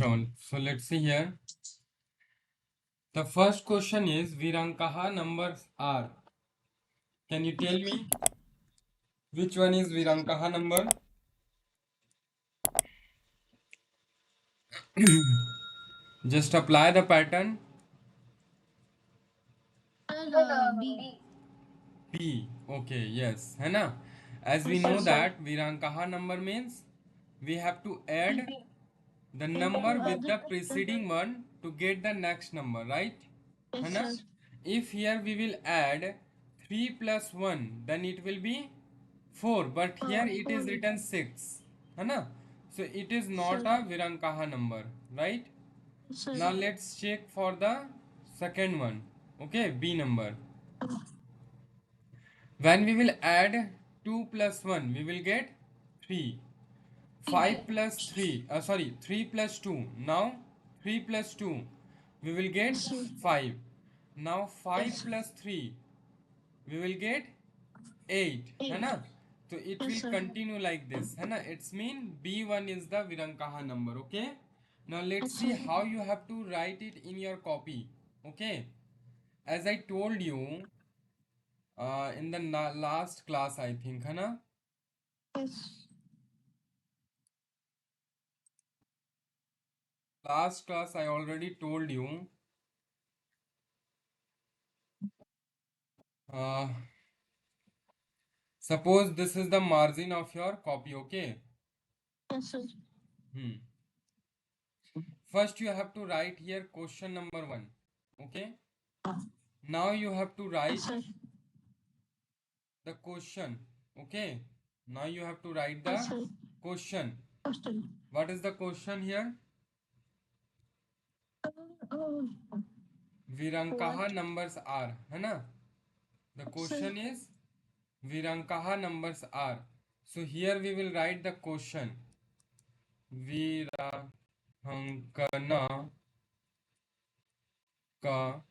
Shravan. So let's see here. The first question is Virankaha numbers are. Can you tell me which one is Virankaha number? Just apply the pattern. B. P. Okay, yes. है ना? As we know that Virankaha number means we have to add the number with the preceding one to get the next number, right? है ना? If here we will add 3 plus 1, then it will be 4, but here it is written 6. है ना? So it is not a Virankaha number, right? Now let's check for the second one. Okay, B number. When we will add 2 plus 1, we will get 3. 5 plus 3, 3 plus 2. Now 3 plus 2, we will get 5. Now 5 plus 3, we will get 8. है ना? So it will continue like this. है ना? It's mean B1 is the Virankaha number. Okay? Now let's see how you have to write it in your copy. Okay? As I told you in the last class, I think, है ना? Last class I already told you. Suppose this is the margin of your copy, okay? Yes, sir. First you have to write here question number 1, okay? Now you have to write the question, okay? Now you have to write the question. What is the question here? Virankaha numbers are, है ना? The question is Virankaha numbers are. So here we will write the question. Virankana ka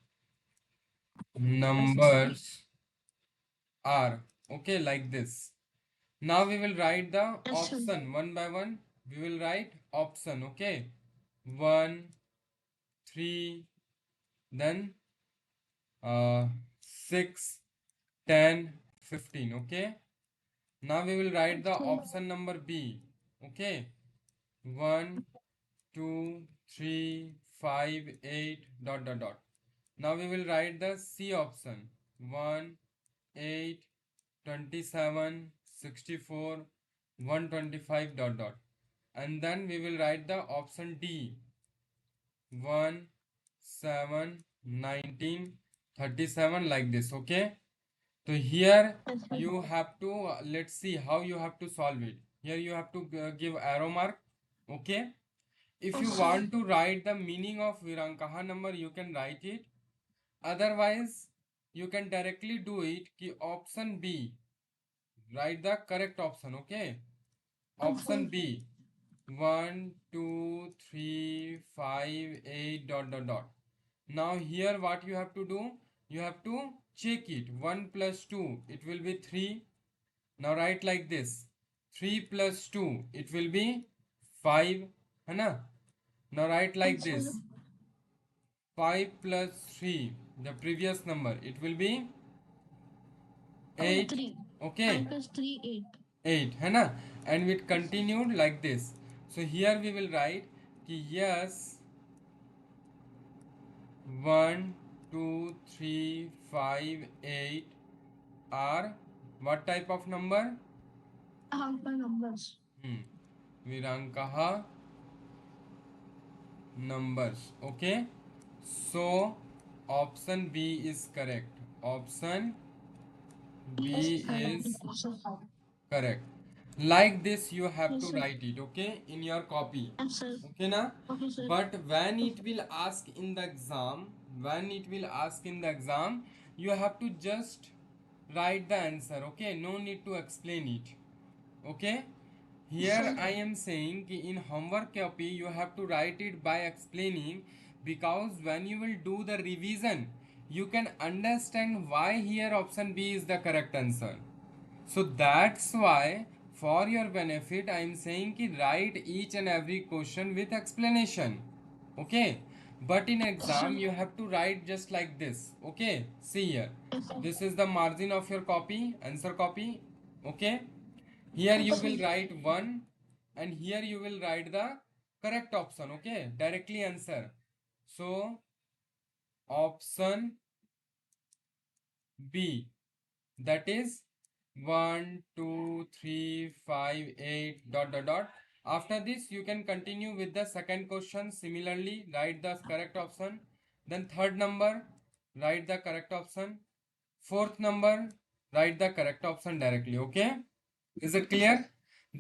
numbers are. Okay, like this. Now we will write the option one by one. We will write option. Okay, 1, 3, then 6, 10, 15. Okay. Now we will write the option number B. Okay, 1, 2, 3, 5, 8, dot dot dot. Now we will write the C option. 1, 8, 27, 64, 125, dot dot. And then we will write the option D. 1, 7, 19, 37, like this. Okay. So here you have to, let's see how you have to solve it. Here you have to give arrow mark. Okay. If you want to write the meaning of Virankaha number, you can write it. Otherwise, you can directly do it. Ki option B. Write the correct option. Okay. Option B. 1, 2, 3, 5, 8, dot dot dot. Now here what you have to do? You have to check it. 1 plus 2, it will be 3. Now write like this. 3 plus 2, it will be 5. है ना? Now write like this. 5 plus 3, the previous number, it will be 8. 3. Okay. 5 plus 3, 8. 8. है ना? And it continued like this. So here we will write कि yes, 1, 2, 3, 5, 8 are what type of number? Virankaha numbers. Virankaha numbers. Okay. So option B is correct. Option B is correct. Like this you have to write it, okay, in your copy. Okay na? But when it will ask in the exam, you have to just write the answer, okay? No need to explain it. Okay? Here I am saying ki in homework copy you have to write it by explaining, because when you will do the revision, you can understand why here option B is the correct answer. So that's why for your benefit, I am saying ki write each and every question with explanation. Okay. But in exam, you have to write just like this. Okay. See here. Yes, sir. This is the margin of your copy, answer copy. Okay. Here you will write 1 and here you will write the correct option. Okay. Directly answer. So, option B, that is 1 2 3 5 8 dot dot dot. After this you can continue with the second question. Similarly, write the correct option. Then third number, write the correct option. Fourth number, write the correct option directly. Okay, is it clear?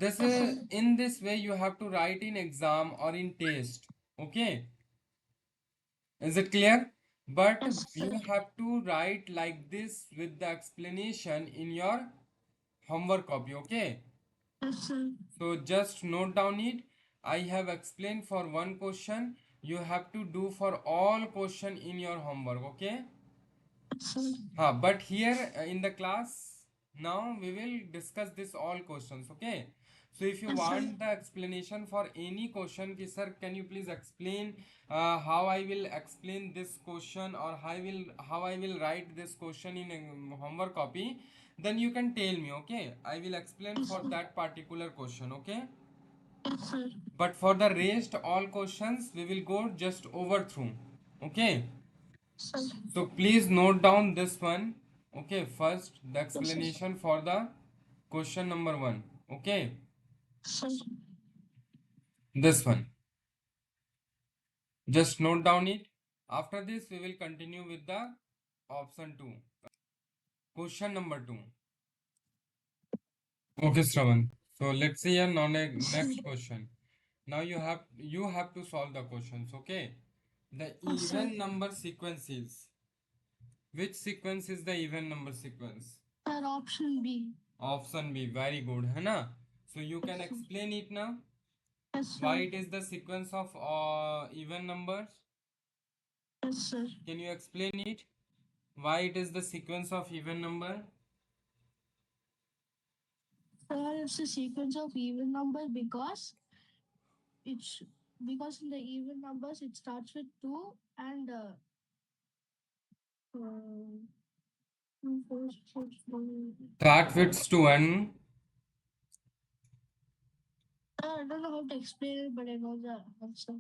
This is in this way you have to write in exam or in test. Okay, is it clear? But Yes, you sir. have to write like this with the explanation in your homework copy. Okay, Yes, sir. so just note down it. I have explained for one question. You have to do for all question in your homework. Okay. Yes, sir. But here in the class now we will discuss this all questions. Okay. So if you Yes, sir. want the explanation for any question, ki, sir, can you please explain how I will explain this question or how I will write this question in homework copy? Then you can tell me. Okay, I will explain Yes, for sir. that particular question. Okay. Yes, sir. But for the rest all questions we will go just over through. Okay. Sir. So please note down this one. Okay, first the Yes, sir. explanation for the question number 1. Okay, Sir. this one. Just note down it. After this, we will continue with the option 2. Question number 2. Okay, Shravan. So let's see your next question. Now you have to solve the questions. Okay. The Yes, sir. even number sequence is, which sequence is the even number sequence? Sir, option B. Option B. Very good, है ना? So you can Yes, sir. explain it now. Yes, sir. Why it is the sequence of even numbers? Yes, sir. Can you explain it? Why it is the sequence of even number? Sir, it's a sequence of even number it's because in the even numbers it starts with 2 and uh, 2, 4, 6, 1. Start with 2 and I don't know how to explain it, but I know the answer.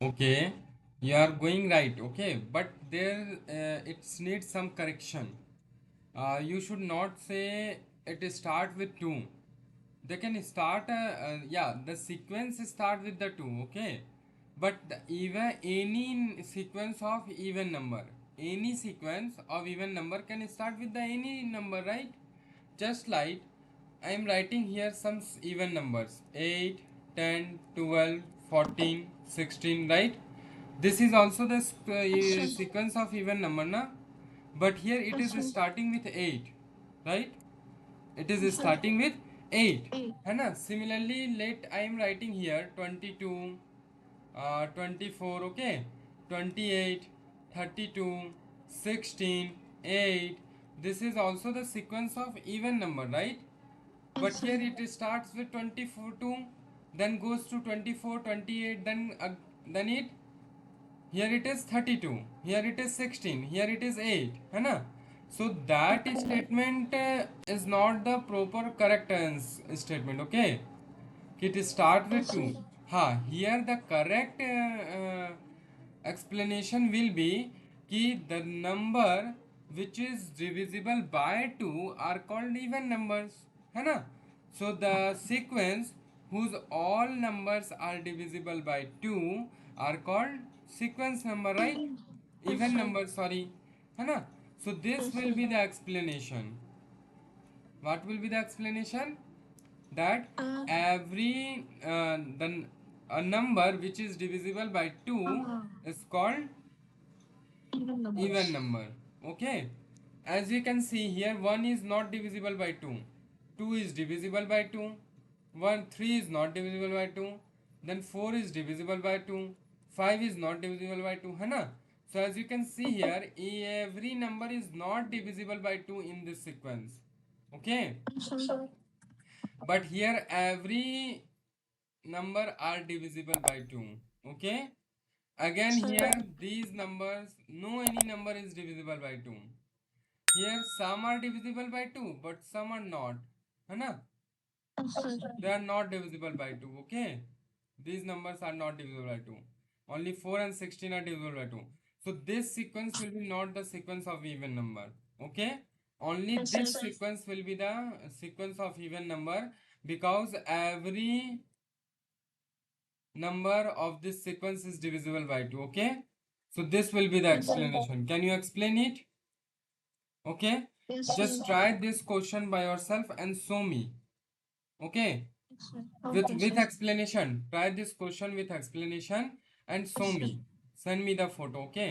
okay, you are going right. Okay, but there it needs some correction. You should not say it start with 2. They can start yeah, the sequence start with the 2. Okay, but the even any sequence of even number, any sequence of even number can start with the any number, right? Just like I am writing here some even numbers 8, 10, 12, 14, 16, right? This is also the Yes, sir. sequence of even number, na? But here it Yes, is sir. starting with 8, right? It is Yes, sir. starting with 8, 8. है ना? Similarly, let I am writing here 22, 24, okay, 28, 32, 16, 8. This is also the sequence of even number, right? But Yes, sir. here it starts with 24 2, then goes to 24, 28, then it here it is 32, here it is 16, here it is 8, है ना? So that statement is not the proper correct statement. Okay, it start with Yes, 2. sir. Here the correct explanation will be कि the number which is divisible by 2 are called even numbers, है ना? So the sequence whose all numbers are divisible by 2 are called sequence number, right? Yes, Even sir. number, sorry, है ना? So this Yes, will sir. be the explanation. What will be the explanation? That Uh, every a number which is divisible by 2 uh, is called even even numbers. number. Okay, as you can see here, 1 is not divisible by 2, 2 is divisible by 2, 3 is not divisible by 2, then 4 is divisible by 2, 5 is not divisible by 2, है ना? So as you can see here, every number is not divisible by 2 in this sequence. Okay, Yes, sir. but here every number are divisible by 2. Okay, again Sir. here these numbers, no any number is divisible by 2. Here some are divisible by 2 but some are not, है ना? Yes, sir. They are not divisible by 2. Okay, these numbers are not divisible by 2. Only 4 and 16 are divisible by 2. So this sequence will be not the sequence of even number. Okay, only Yes, this sir. sequence will be the sequence of even number, because every number of this sequence is divisible by 2. Okay, so this will be the Yes, sir. explanation. Can you explain it? Okay, Yes, just sir. try this question by yourself and show me. Okay, Yes, sir. with Okay, sir. explanation. Try this question with explanation and show me. Send me the photo. Okay,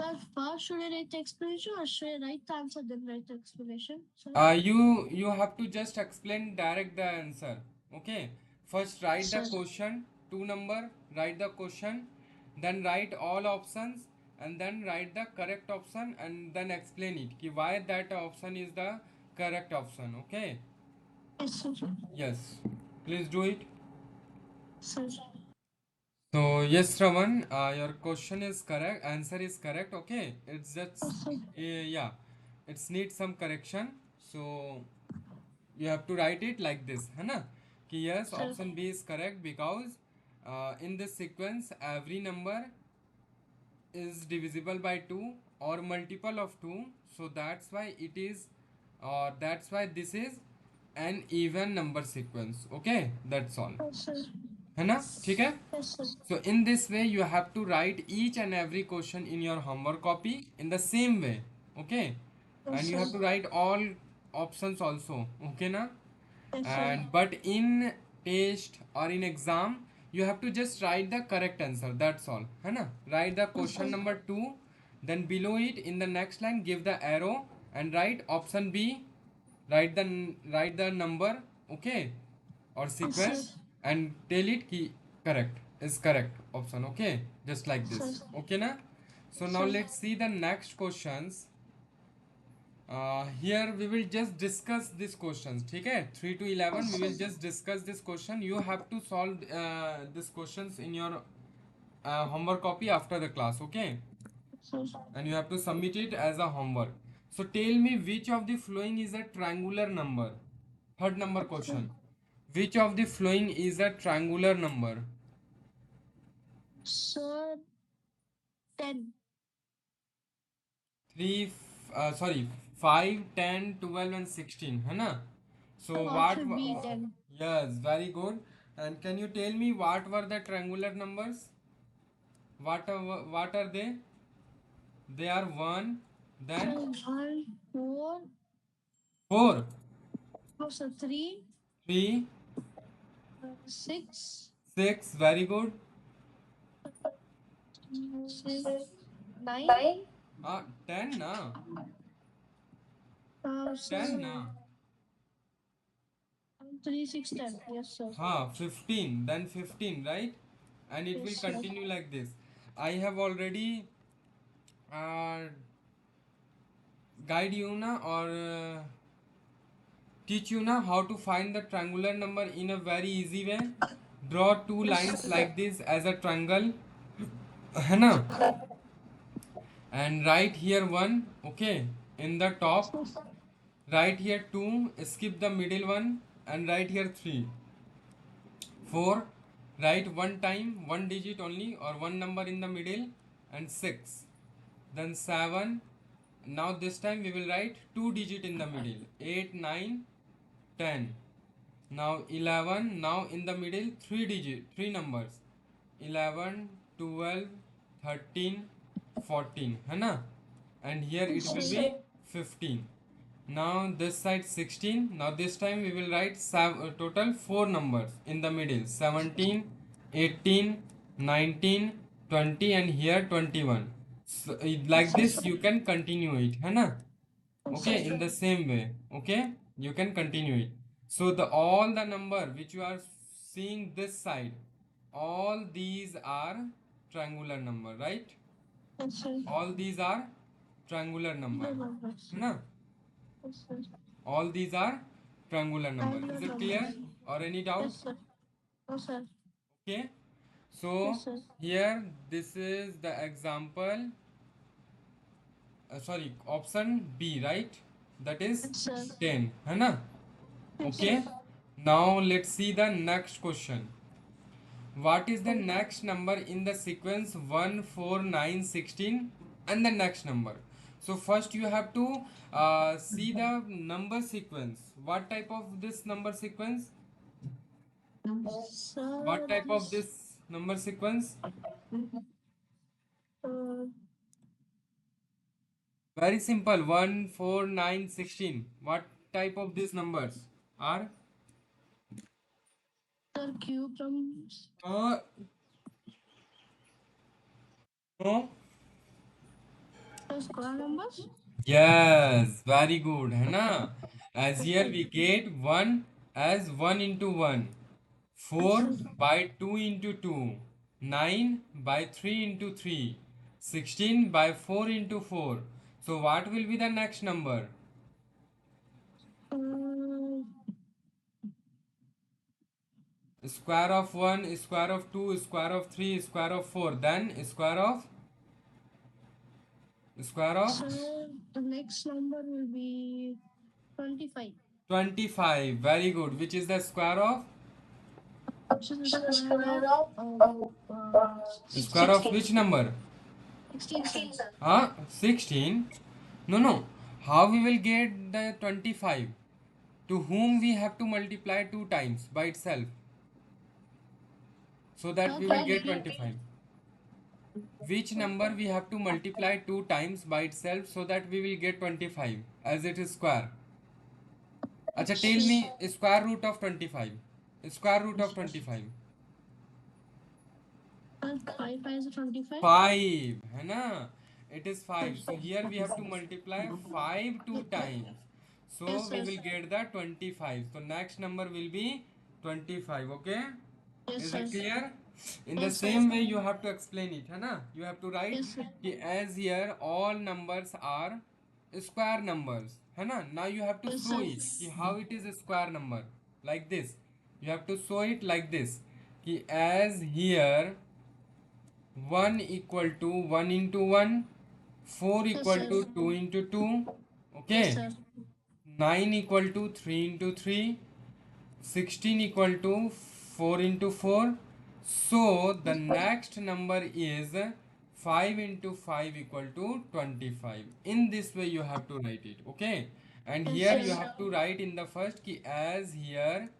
Sir, first should I write the explanation or should I write the answer then write the explanation? Sir? you have to just explain direct the answer. Okay, first write the Sir. question, two number, write the question, then write all options, and then write the correct option, and then explain it ki why that option is the correct option. Okay, Yes, sir. yes, please do it. Sir. So yes, Raman, your question is correct. Answer is correct. Okay, it's just Yes, sir. yeah, it's need some correction. So you have to write it like this, है ना? कि yes, Sir. option B is correct, because in this sequence every number is divisible by 2 or multiple of 2, so that's why it is, or that's why this is an even number sequence. Okay, that's all, Yes, sir. है ना? ठीक है? Yes, sir. So in this way you have to write each and every question in your homework copy in the same way. Okay, Yes, and you sir. have to write all options also. Okay na? Yes, sir. And but in test or in exam you have to just write the correct answer, that's all, है ना? Write the question number 2, then below it in the next line give the arrow and write option B, write the number. Okay, or sequence, sir. and tell it ki correct is correct option. Okay, just like this. Sir. Okay na? So now Sir. let's see the next questions. Here we will just discuss these questions. ठीक है, 3 to 11 we will just discuss this question. You have to solve these questions in your homework copy after the class. Okay, Sir. and you have to submit it as a homework. So tell me which of the following is a triangular number. Third number question, which of the following is a triangular number? Sir. 10. 3 sorry, 5, 10, 12 and 16, है ना? So what Option B 10. yes, very good. And can you tell me what were the triangular numbers? What are they? They are 1, then Sir, 1, 4. 4, Oh, sir, 3, 3, 6, 6, very good. 6, 9. 10 na, Sir, 10 na. 3, 6, 10. Yes, sir. 15, then 15, right? And it will Yes, sir. continue like this. I have already guide you na, or teach you na how to find the triangular number in a very easy way. Draw two lines like this as a triangle, है ना? And write here 1, okay, in the top. Write here 2, skip the middle one, and write here 3. 4, write one time, one digit only or one number in the middle, and 6. Then 7. Now this time we will write 2 digit in the middle, 8, 9, 10. Now 11. Now in the middle 3 digit, 3 numbers, 11, 12, 13, 14, है ना? And here it will be 15. Now this side 16. Now this time we will write total 4 numbers in the middle, 17, 18, 19, 20, and here 21. So, like this you can continue it, है ना? Okay, in the same way. Okay, you can continue it. So the all the number which you are seeing this side, all these are triangular number, right? Yes, sir. All these are triangular number, The numbers. है ना? Yes, sir. All these are triangular number. Triangular Is it number. clear or any doubt? Yes, sir. No, sir. Okay. So Yes, sir. here this is the example. Sorry, option B, right? That is Yes, sir. 10, है ना? Yes, Okay. sir. Now let's see the next question. What is the next number in the sequence 1, 4, 9, 16 and the next number? So first you have to see the number sequence. What type of this number sequence? Sir, What type of this number sequence? uh, Very simple. 1, 4, 9, 16. What type of these numbers are? sir, cube numbers. No. Sir, square numbers. Yes, very good, है ना? As here we get 1 as 1 into 1, 4 by 2 into 2, 9 by 3 into 3, 16 by 4 into 4. So what will be the next number? Uh, Square of 1, square of 2, square of 3, square of 4, then square of Sir, the next number will be 25. 25. Very good. Which is the square of? Which is the square of Square of which number? 16, sir. 16? No. How we will get the 25? To whom we have to multiply 2 times by itself, so that we will get 25. Which number we have to multiply 2 times by itself so that we will get 25 as it is square? Acha, tell me square root of 25. Square root of 25. 5 is 25. 5, है ना? It is 5. So here we have to multiply 5 2 times. So Yes, we sir. will get the 25. So next number will be 25. Okay? Yes, Is sir. it clear? In the Yes, sir. same way you have to explain it, है ना? You have to write Yes, sir. कि as here all numbers are square numbers, है ना? Now you have to Yes, show sir. it कि how it is a square number, like this. You have to show it like this कि as here 1 equal to 1 into 1, 4 Yes, equal sir. to 2 into 2, Yes, okay, sir. 9 equal to 3 into 3, 16 equal to 4 into 4. So the next number is 5 into 5 equal to 25. In this way you have to write it, okay? And Yes, here sir. you have to write in the first ki as here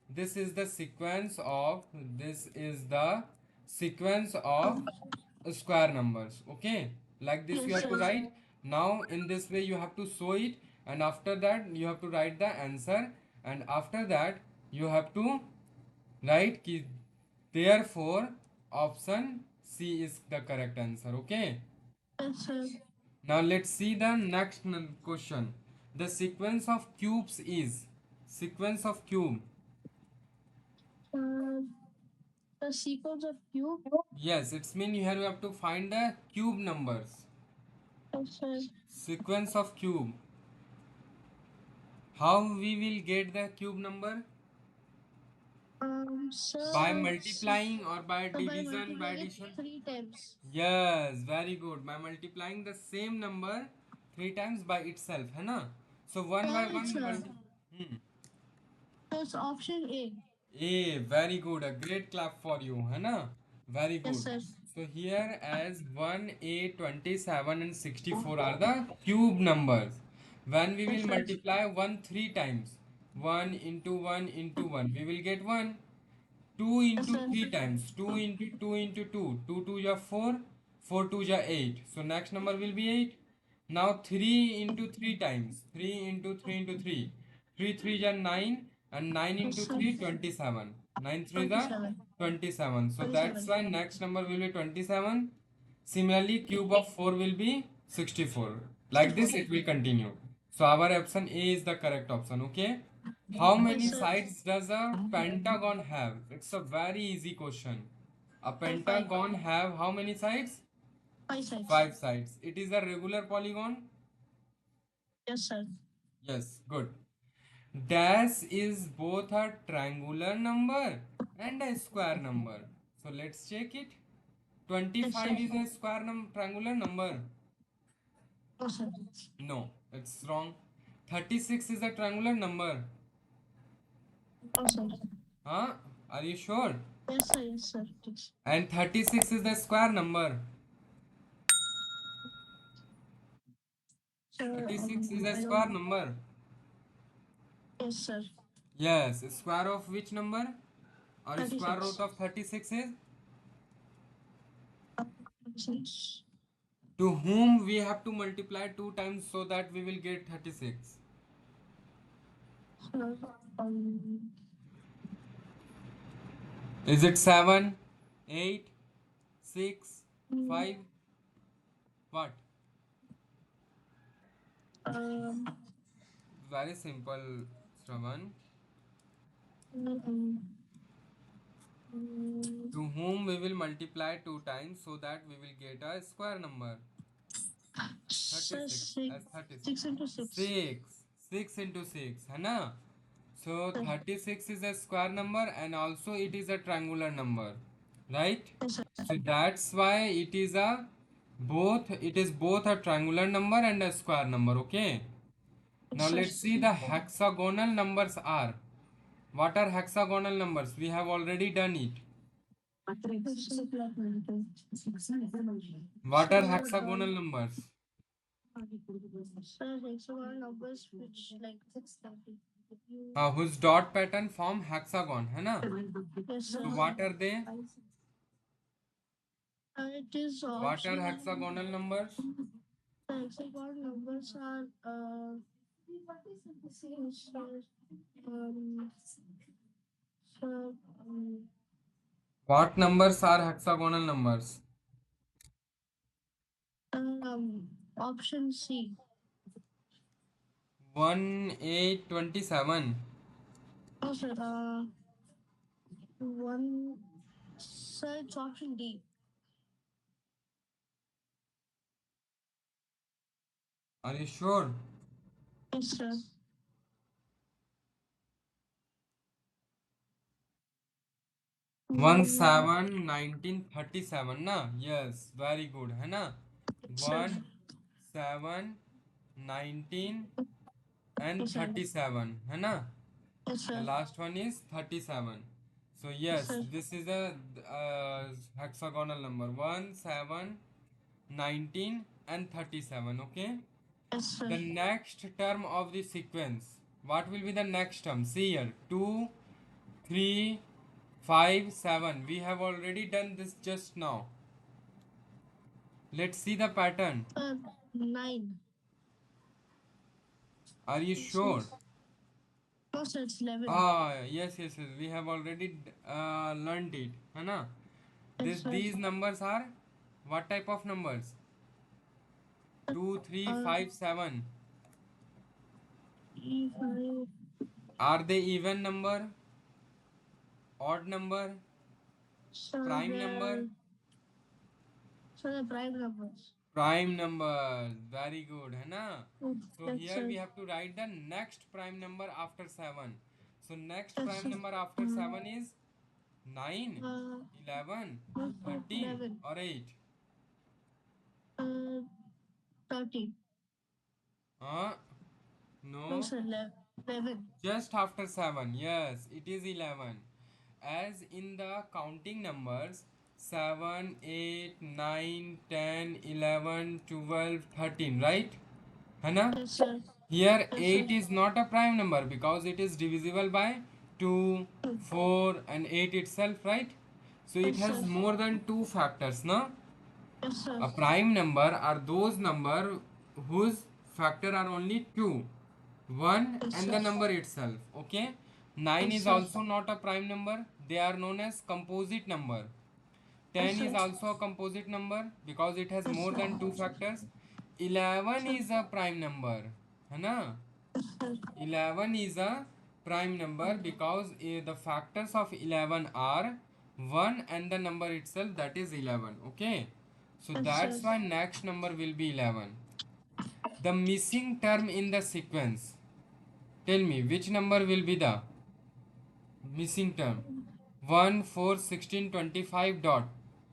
this is the sequence of square numbers, okay? Like this you Yes, have to sir. write. Now in this way you have to show it, and after that you have to write the answer, and after that you have to write ki therefore option C is the correct answer, okay? Yes, sir. Now let's see the next question. The sequence of cubes is sequence of cube. Uh, the sequence of cube. Yes, it's mean here you have to find the cube numbers. Yes, sir. Sequence of cube. How we will get the cube number? Sir. By multiplying or by So by division, by multiplying it addition? 3 times. Yes, very good. By multiplying the same number 3 times by itself, है ना? So one by one. Hmm. So it's option A. A, very good. A great clap for you, है ना? Very good. Yes, sir. So here as 1, 8, 27 and 64 are the cube numbers. When we will multiply 1 3 times, 1 into 1 into 1, we will get 1. 2 into sir. 3 times, 2 into 2 into 2, 2 2 ja 4, 4 2 ja 8. So next number will be 8. Now 3 into 3 times, 3 into 3 into 3, 3 3 ja 9, and 9 into 3, 27. 9 3 the 27. So that's why next number will be 27. Similarly, cube of 4 will be 64. Like this it will continue. So our option A is the correct option, okay? How many sides does a pentagon have? It's a very easy question. A pentagon have how many sides? 5 sides. 5 sides. It is a regular polygon? Yes, sir. Yes, good. Dash is both a triangular number and a square number. So let's check it. 25 is a square triangular number. No, sir. No, it's wrong. 36 is a triangular number. No, sir. Huh? Are you sure? Yes, sir. Yes, sir. Yes. And 36 is the square number. Sir, 36 is a I square don't. number. Yes, sir. Yes, square of which number? Or square root 36. of 36 is? 36. To whom we have to multiply 2 times so that we will get 36. Sir, Is it 7, 8, 6, mm, 5? What? um, Very simple, Shravan. mm, To whom we will multiply 2 times so that we will get a square number. sir, 36 6. as 36. 6 into 6. 6. 6 into 6, है ना? So Sir. 36 is a square number and also it is a triangular number, right? Yes, sir. So that's why it is both a triangular number and a square number, okay? Now Sir. let's see the hexagonal numbers are. What are hexagonal numbers? We have already done it. What are hexagonal numbers? Sir, hexagonal numbers which like 630. Whose dot pattern form hexagon, है ना? Yes, sir. So what are they? It is What are optional. hexagonal numbers? The hexagonal numbers are sir, sir, What numbers are hexagonal numbers? option C. 1, 8, 27. No, sir. One. Sir, it's option D. Are you sure? Yes, sir. One 7 1937 ना? Yes, very good, है ना? Sir. 1 7 19 and Yes, sir. 37, है ना? Yes, The sir. last one is 37. So yes, sir. this is a hexagonal number 1 7 19 and 37, okay? Yes, sir. The next term of the sequence. What will be the next term? See here. 2, 3, 5, 7. We have already done this just now. Let's see the pattern. 9. Are you sure? No, sir, it's 11. Yes. We have already learned it. है ना? Yes, sir. These numbers are what type of numbers? 2, 3, 5, 7. E5. Are they even number? Odd number? Sir, Prime number? Sir, the prime numbers. Prime number. Very good, है ना? So Yes, here sir. we have to write the next prime number after 7. So next Yes, prime sir. number after 7 is 9, 11, 13 11. or 8. 13. No, No, sir, 11. just after 7. Yes, it is 11. As in the counting numbers 7, 8, 9, 10, 11, 12, 13, right? है ना? Yes, sir. Here Yes, 8 sir. is not a prime number because it is divisible by 2, 4 and 8 itself, right? So it Yes, has sir. more than 2 factors, no? Yes, sir. A prime number are those number whose factor are only 2, 1 Yes, and sir. the number itself, okay? 9 Yes, is sir. also not a prime number. They are known as composite number. 10 Yes, is sir. also a composite number because it has Yes, more sir. than 2 factors. 11 is a prime number, है ना? 11 is a prime number because the factors of 11 are 1 and the number itself, that is 11, okay? So Yes, that's sir. why next number will be 11. The missing term in the sequence. Tell me which number will be the missing term. 1, 4, 16, 25 dot.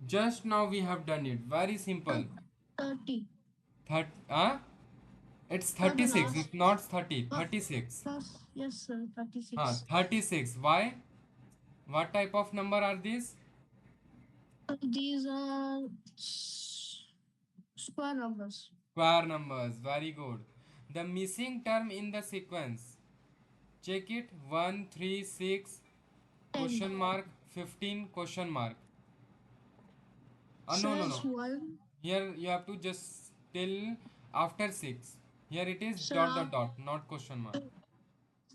Just now we have done it. Very simple. 30. It's For the 36. last. It's not 30. Uh, 36. yes, sir. 36. 36. Why? What type of number are these? These are square numbers. Square numbers. Very good. The missing term in the sequence. Check it. 1, 3, 6, 10. question mark, 15, question mark. Sir, No. it's 1. Here you have to just tell after 6. Here it is Sir, dot, not question mark.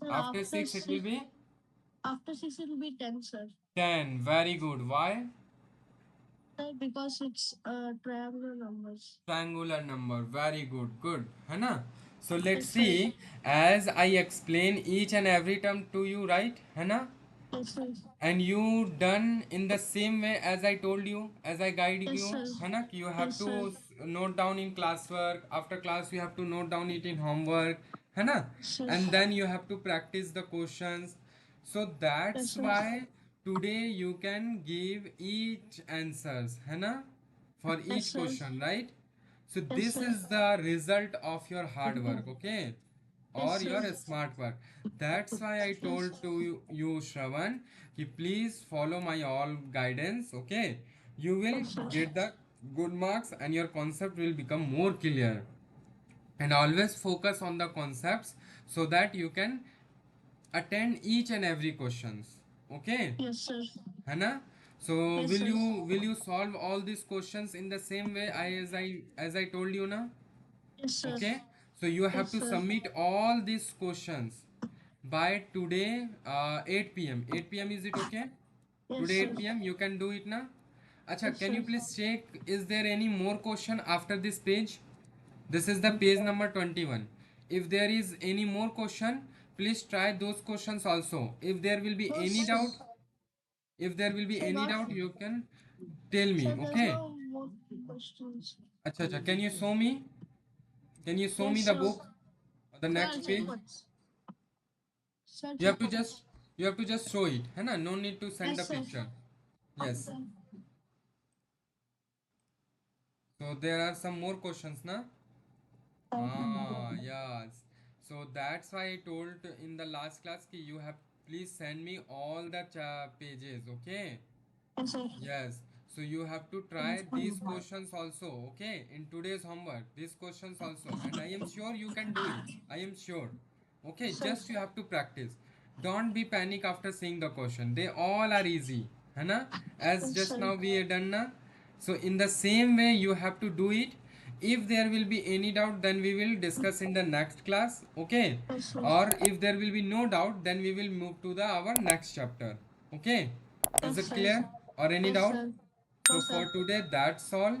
sir, After 6 it will be after 6 it will be 10, sir. 10. Very good. Why? Sir, because it's triangular numbers. Triangular number. Very good. Good. है ना? So let's Yes, sir. see. As I explain each and every term to you, right? है ना? Yes, sir. And you done in the same way as I told you, as I guide Yes, you, sir. है ना? You have Yes, to sir. note down in classwork. After class, you have to note down it in homework, है ना? Sir. And then you have to practice the questions. So that's Yes, sir. why today you can give each answers, है ना? For Yes, each sir. question, right? So Yes, this sir. is the result of your hard work, okay? Or Yes, sir. your smart work. That's why I told to you Shravan, ki please follow my all guidance, okay? You will Yes, sir. get the good marks and your concept will become more clear. And always focus on the concepts so that you can attend each and every questions, okay? Yes, sir. है ना? So Yes, will sir. you solve all these questions in the same way as I told you now? Yes, sir. Okay, so you have Yes, to sir. submit all these questions by today 8 p.m. 8 p.m. is it okay? Yes, Today sir. 8 p.m. you can do it now. Acha, Yes, can you sir. please check is there any more question after this page? This is the page number 21. If there is any more question, please try those questions also. If there will be No, any sir. doubt, if there will be Sir, any not. doubt, you can tell me. Sir, there's Okay. no more questions. Acha, can you show me? Can you show me Yes, the sir. book? Or the Sir, I'll next check page? once. Sir, You have check to once. just show it. है ना? No need to send the Yes, sir. picture. Yes. So there are some more questions, na? Yes. So that's why I told in the last class कि you have please send me all the pages, okay? Yes, sir. Yes. So you have to try these questions also, okay? In today's homework, these questions also, and I am sure you can do it. I am sure. Okay, Sir. just you have to practice. Don't be panic after seeing the question. They all are easy, है ना? As Yes, just sir. now we are done na. So in the same way you have to do it. If there will be any doubt, then we will discuss in the next class, okay? Yes, sir. Or if there will be no doubt, then we will move to the our next chapter, okay? Is Yes, it sir. clear or any Yes, doubt? sir. So No, for sir. today, that's all.